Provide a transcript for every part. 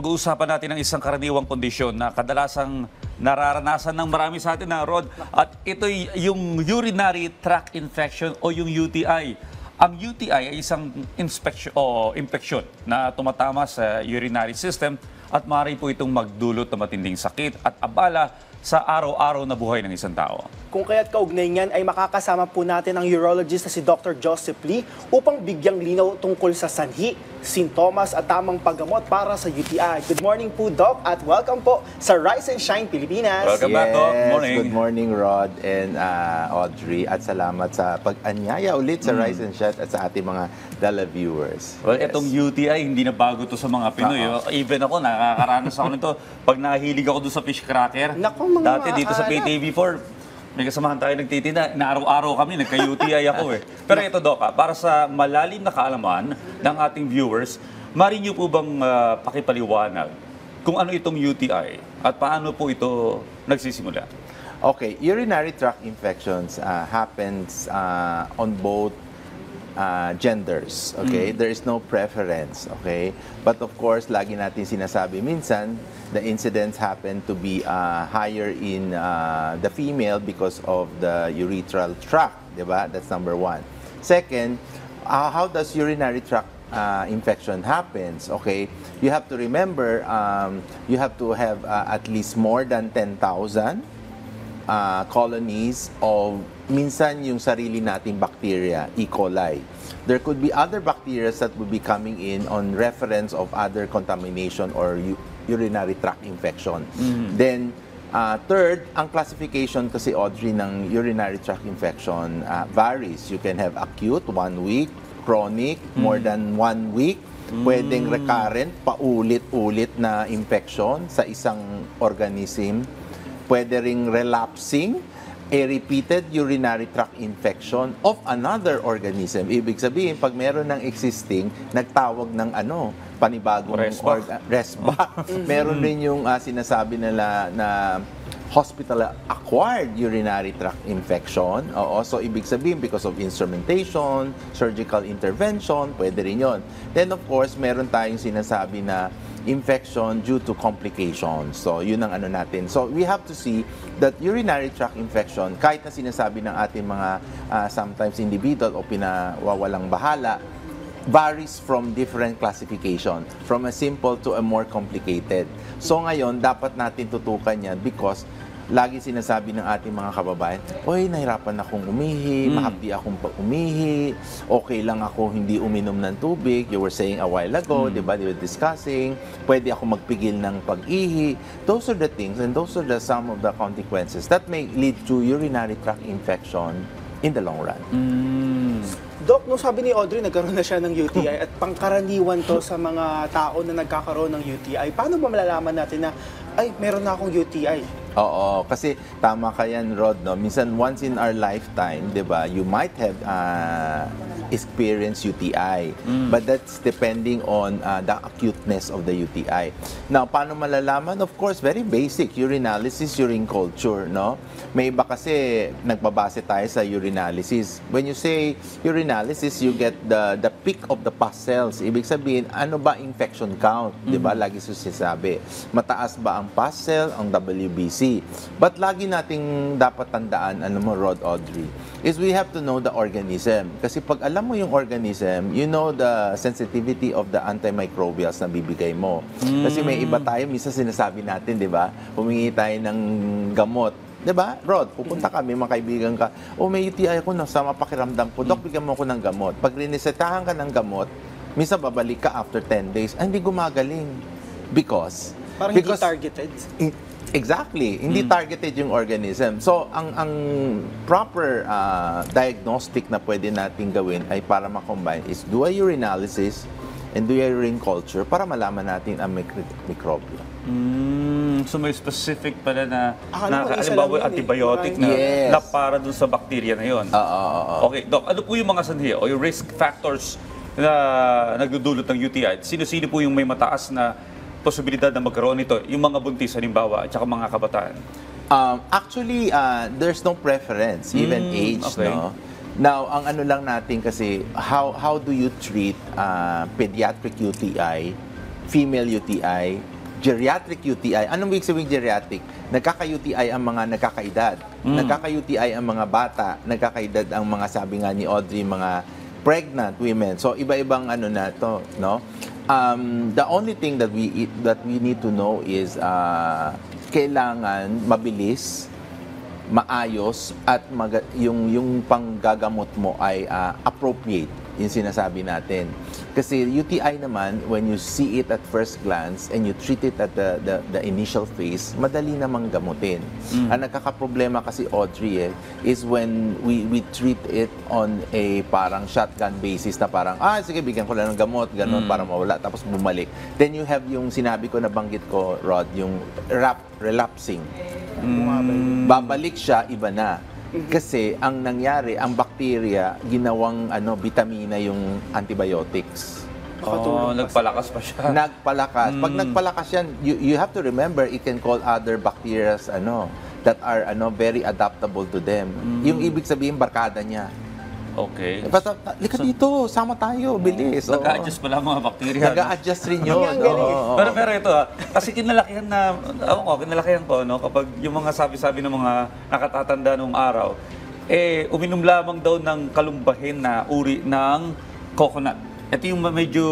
Pag-uusapan natin ang isang karaniwang kondisyon na kadalasang nararanasan ng marami sa atin na Rod. At ito yung urinary tract infection o yung UTI. Ang UTI ay isang infection na tumatama sa urinary system at maaari po itong magdulot ng matinding sakit at abala sa araw-araw na buhay ng isang tao. Kung kaya't kaugnay niyan ay makakasama po natin ang urologist na si Dr. Joseph Lee upang bigyang linaw tungkol sa sanhi, sintomas at tamang paggamot para sa UTI. Good morning po, Doc, at welcome po sa Rise and Shine Pilipinas. Welcome back, Doc. Good morning. Good morning, Rod and Audrey. At salamat sa pag-anyaya ulit sa Rise and Shine at sa ating mga viewers. Well, itong UTI, hindi na bago to sa mga Pinoy. Even ako, nakakaranas ako nito. Pag nahilig ako doon sa fish cracker, Naku, mga dati dito sa PTV4, may kasamahan tayo nagtitinda, na araw-araw kami, nagka-UTI ako eh. Pero ito, Doc, para sa malalim na kaalaman ng ating viewers, maaari niyo po bang pakipaliwanag kung ano itong UTI at paano po ito nagsisimula? Okay, urinary tract infections happens on both genders, okay? There is no preference, okay? But of course, lagi natin sinasabi minsan, the incidents happen to be higher in the female because of the urethral tract, di ba? That's number one. Second, how does urinary tract infection happens, okay? You have to remember, you have to have at least more than 10,000 colonies of minsan yung sarili nating bacteria, E. coli. There could be other bacteria that will be coming in on reference of other contamination or urinary tract infection. Then, third, ang classification kasi, Audrey, ng urinary tract infection varies. You can have acute, 1 week, chronic, more than 1 week, pwedeng recurrent, paulit-ulit na infection sa isang organism, pwede ring relapsing, a repeated urinary tract infection of another organism. Ibig sabihin, pag meron ng existing, nagtawag ng panibagong RESPAC. Meron rin yung sinasabi nila na hospital-acquired urinary tract infection. Oo, so ibig sabihin, because of instrumentation, surgical intervention, pwede rin yun. Then of course, meron tayong sinasabi na infection due to complications. So, yun ang natin. So, we have to see that urinary tract infection, kahit na sinasabi ng ating mga sometimes individual o pinawawalang bahala, varies from different classification, from a simple to a more complicated. So, ngayon, dapat natin tutukan yan because lagi sinasabi ng ating mga kababayan, oy, nahirapan akong umihi, mahapdi akong umihi, okay lang ako hindi uminom ng tubig. You were saying a while ago, di ba, they were discussing, pwede ako magpigil ng pag-ihi. Those are the things and those are some of the consequences that may lead to urinary tract infection in the long run. Doc, nung sabi ni Audrey, nagkaroon na siya ng UTI at pangkaraniwan to sa mga tao na nagkakaroon ng UTI. Paano ba malalaman natin na, ay, meron na akong UTI? Oo, kasi tama ka yan, Rod, no? Minsan, once in our lifetime, di ba, you might have experienced UTI. But that's depending on the acuteness of the UTI. Now, paano malalaman? Of course, very basic, urinalysis, urine culture, no? May iba kasi nagbabase tayo sa urinalysis. When you say urinalysis, you get the peak of the pus cells. Ibig sabihin, ano ba infection count? Di ba? Lagi sinasabi. Mataas ba ang pus cell, ang WBC? But lagi nating dapat tandaan, Rod, Audrey, is we have to know the organism. Kasi pag alam mo yung organism, you know the sensitivity of the antimicrobials na bibigay mo. Kasi may iba tayo, minsan sinasabi natin, di ba? Humingi tayo ng gamot. Di ba, Rod? Pupunta kami, mga kaibigan ka, may UTI ako, sama pakiramdam ko. Dok, bigyan mo ako ng gamot. Pag rinisetahan ka ng gamot, minsan babalik ka after 10 days, hindi gumagaling. Because Hindi targeted? Exactly. Hindi targeted yung organism. So, ang proper diagnostic na pwede natin gawin ay para makombine is do a urinalysis and do a urine culture para malaman natin ang microbiome. So may specific pala na halimbawa antibiotic na para dun sa bacteria na yun. Okay, Doc, ano po yung mga sanhi o yung risk factors na nagdudulot ng UTI? Sino-sino po yung may mataas na posibilidad na magkaroon nito, yung mga buntis halimbawa at saka mga kabataan? Actually, there's no preference, even age, okay. no? Now, ang lang natin kasi, how do you treat pediatric UTI female UTI, geriatric UTI. Anong ibig sabihin geriatric? Nagkaka-UTI ang mga nagkakaedad. Nagkaka-UTI ang mga bata. Nagkakaedad ang mga, sabi nga ni Audrey, mga pregnant women. So, iba-ibang ano na to, no? The only thing that we need to know is kailangan mabilis, maayos, at yung panggagamot mo ay appropriate, yung sinasabi natin. Kasi UTI naman, when you see it at first glance and you treat it at the initial phase, madali namang gamutin. Ang nagkakaproblema kasi, Audrey, is when we treat it on a parang shotgun basis na parang, sige, bigyan ko lang ng gamot, ganun, para mawala, tapos bumalik. Then you have yung sinabi ko, nabanggit ko, Rod, yung relapsing. Babalik siya, iba na. Kasi ang nangyari, ang bacteria, ginawang vitamina yung antibiotics. Nagpalakas pa siya. Nagpalakas. Pag nagpalakas yan, you have to remember, it can call other bacteria that are very adaptable to them. Yung ibig sabihin, barkada niya. Okay. Basta, lika dito, sama tayo, bilis. Nag-a-adjust pala ang mga bacteria. Nag-a-adjust rin yun. Pero ito kasi kinalakihan ko, no, kapag yung mga sabi-sabi ng mga nakatatanda nung araw, uminom lamang daw ng kalumbahin na uri ng coconut. Ito yung medyo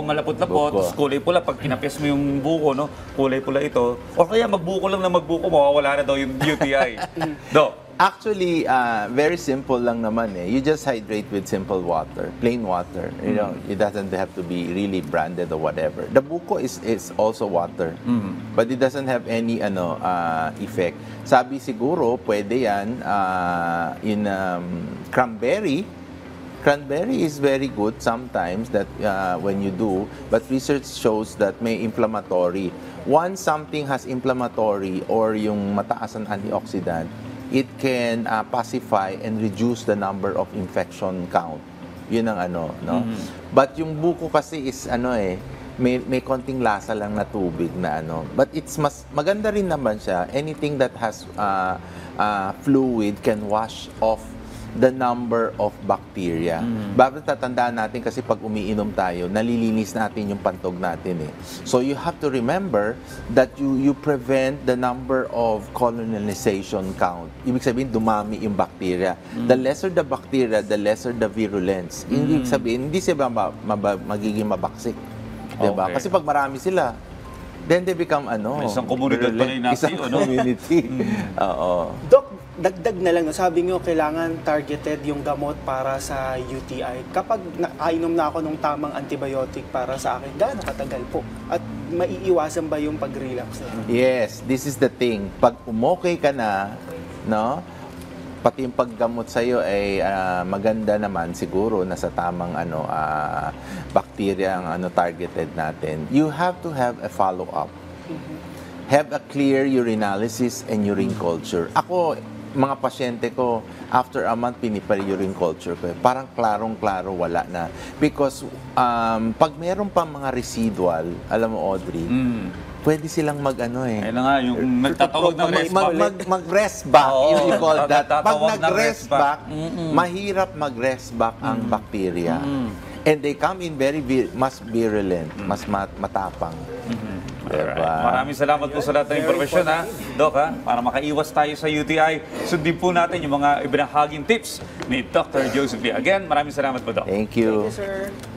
malapot-lapot, tapos kulay pula. Pag kinapyas mo yung buko, no, kulay pula ito. O kaya magbuko lang na magbuko, mawawala na daw yung UTI. Actually, very simple lang naman eh. You just hydrate with simple water, plain water. You know, it doesn't have to be really branded or whatever. The buko is also water, but it doesn't have any effect. Sabi siguro, pwede yan in cranberry. Cranberry is very good sometimes that when you do, but research shows that may inflammatory. Once something has inflammatory or yung mataas ang antioxidant, it can pacify and reduce the number of infection count. Yun ang no? But yung buko kasi is may konting lasa lang na tubig na But it's maganda rin naman siya. Anything that has fluid can wash off the number of bacteria. Bakit tatandaan natin kasi pag umiinom tayo, nalilinis natin yung pantog natin eh. So you have to remember that you prevent the number of colonization count. Ibig sabihin, dumami yung bacteria. The lesser the bacteria, the lesser the virulence. Ibig sabihin, hindi sila magiging mabaksik. Diba? Okay. Kasi pag marami sila, then they become isang komunidad pala yung nasi, isang community. Oo. Doc, dagdag na lang, sabi nyo, kailangan targeted yung gamot para sa UTI. Kapag nakainom na ako ng tamang antibiotic para sa akin, gaano katagal po? At maiiwasan ba yung pag-relapse? Yes, this is the thing. Pag umokay ka na, no, pati yung paggamot sa'yo ay maganda naman siguro na sa tamang bacteria ang targeted natin. You have to have a follow-up. Have a clear urinalysis and urine culture. Ako, mga pasyente ko, after a month, pinipari-urine culture ko. Parang klarong-klaro, wala na. Because pag meron pa mga residual, alam mo, Audrey, pwede silang Ayun na nga, yung nagtatawag ng rest back. Mag-rest back, you call that. Pag Nagtatawag ng nag-rest rest back. back, mahirap mag-rest back ang bacteria. And they come in mas virulent, mas matapang. Alright. Maraming salamat po sa lahat ng impormasyon, Doc, para makaiwas tayo sa UTI. Sundin po natin yung mga ibinahaging tips ni Dr. Joseph Lee. Again, maraming salamat po, Doc. Thank you. Thank you, sir.